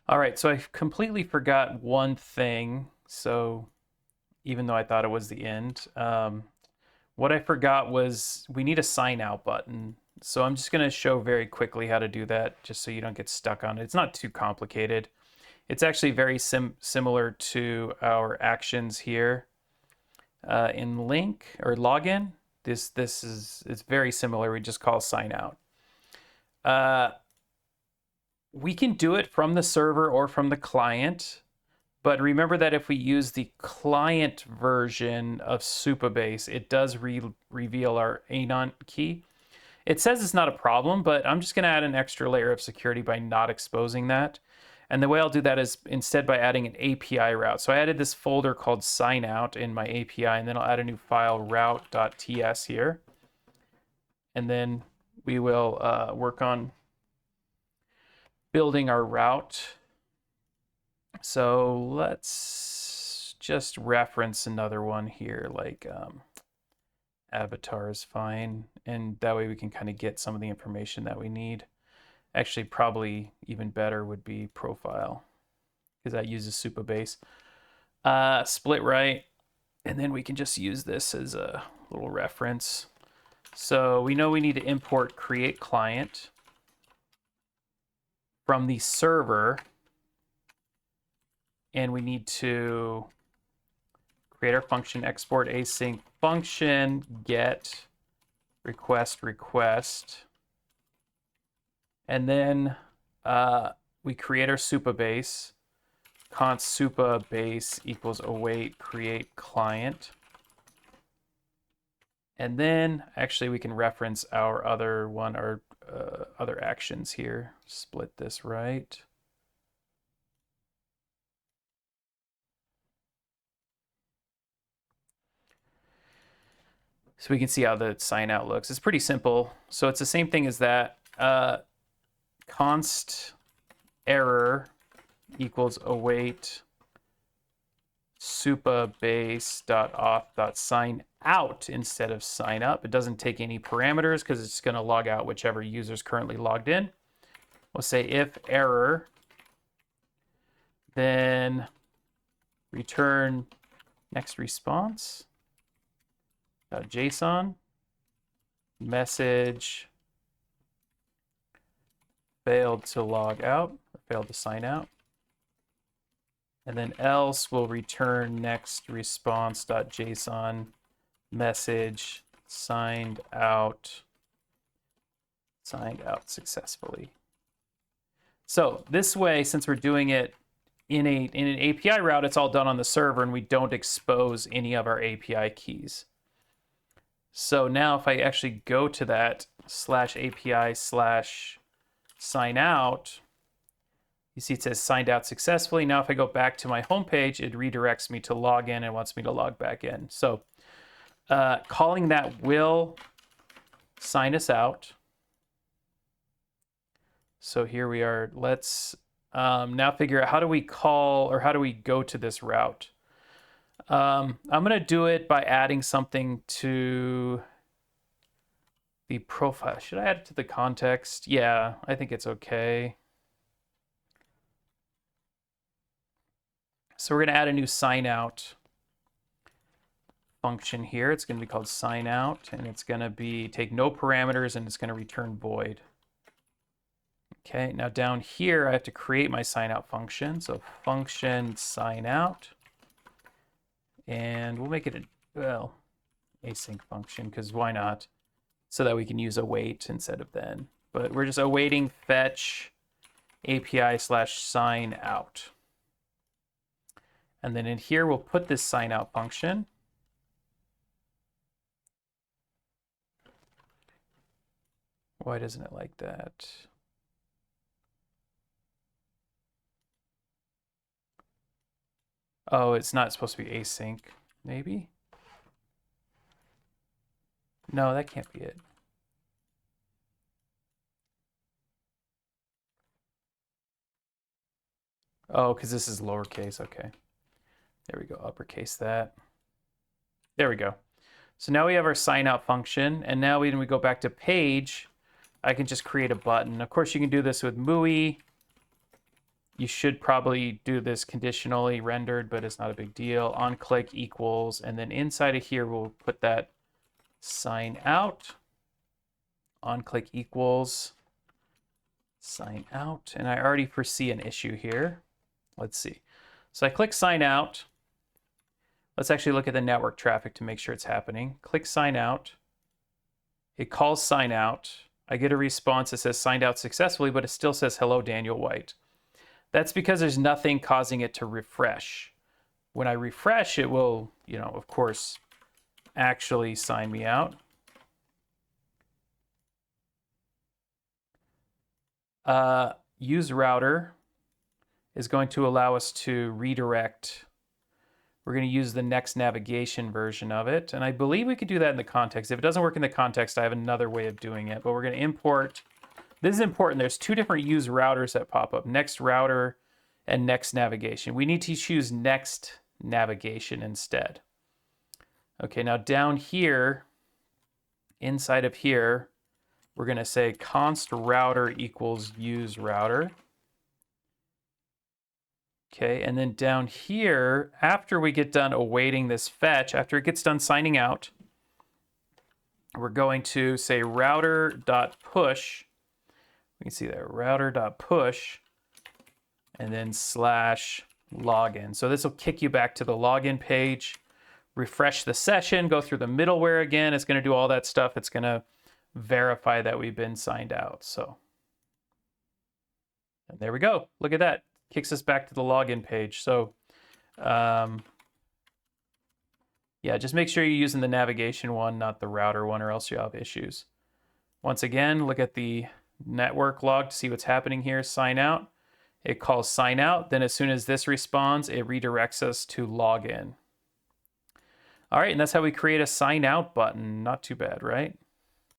All right, so I completely forgot one thing. So even though I thought it was the end, what I forgot was we need a sign out button. So I'm just going to show very quickly how to do that just so you don't get stuck on it. It's not too complicated. It's actually very similar to our actions here in link or login. It's very similar. We just call sign out. We can do it from the server or from the client. But remember that if we use the client version of Supabase, it does reveal our anon key. It says it's not a problem, but I'm just going to add an extra layer of security by not exposing that. And the way I'll do that is instead by adding an API route. So I added this folder called signout in my API, and then I'll add a new file route.ts here. And then we will work on building our route. So let's just reference another one here, like avatar is fine. And that way we can kind of get some of the information that we need. Actually, probably even better would be profile, because that uses Supabase. Split right, and then we can just use this as a little reference. So we know we need to import create client from the server, and we need to create our function, export async function, get request. And then we create our Supabase, const Supabase equals await create client. And then actually we can reference our other one, our other actions here. Split this right. So we can see how the sign out looks. It's pretty simple. So it's the same thing as that. Const error equals await supabase.auth.sign out instead of sign up. It doesn't take any parameters because it's going to log out whichever user is currently logged in. We'll say if error, then return next response .json message failed to log out, or failed to sign out. And then else will return next response.json message signed out successfully. So this way, since we're doing it in an API route, it's all done on the server and we don't expose any of our API keys. So now if I actually go to that /API/sign out, you see it says signed out successfully. Now if I go back to my home page, it redirects me to log in and wants me to log back in. So calling that will sign us out. So here we are. Let's now figure out how do we call or how do we go to this route. I'm going to do it by adding something to the profile. Should I add it to the context? Yeah, I think it's okay. So we're going to add a new sign out function here. It's going to be called sign out, and it's going to be take no parameters, and it's going to return void. Okay, now down here I have to create my sign out function. So function sign out, and we'll make it async function, because why not? So that we can use await instead of then. But we're just awaiting fetch API/sign out. And then in here, we'll put this sign out function. Why doesn't it like that? Oh, it's not supposed to be async, maybe? No, that can't be it. Oh, because this is lowercase, okay. There we go, uppercase that. There we go. So now we have our sign out function, and now when we go back to page, I can just create a button. Of course, you can do this with MUI. You should probably do this conditionally rendered, but it's not a big deal. On click equals, and then inside of here, we'll put that sign out. On click equals sign out. And I already foresee an issue here. Let's see. So I click sign out. Let's actually look at the network traffic to make sure it's happening. Click sign out. It calls sign out. I get a response that says signed out successfully, but it still says hello, Daniel White. That's because there's nothing causing it to refresh. When I refresh, it will, of course, actually sign me out. Use router is going to allow us to redirect. We're going to use the next navigation version of it. And I believe we could do that in the context. If it doesn't work in the context, I have another way of doing it. But we're going to import. This is important. There's two different use routers that pop up. Next router and next navigation. We need to choose next navigation instead. Okay, now down here, inside of here, we're going to say const router equals use router. Okay, and then down here, after we get done awaiting this fetch, after it gets done signing out, we're going to say router.push. We can see that router.push and then /login. So this will kick you back to the login page, refresh the session, go through the middleware again. It's going to do all that stuff. It's going to verify that we've been signed out. So, and there we go. Look at that. Kicks us back to the login page. So, yeah, just make sure you're using the navigation one, not the router one, or else you'll have issues. Once again, look at the network log to see what's happening here. Sign out. It calls sign out. Then as soon as this responds, it redirects us to login. All right, and that's how we create a sign out button. Not too bad, right?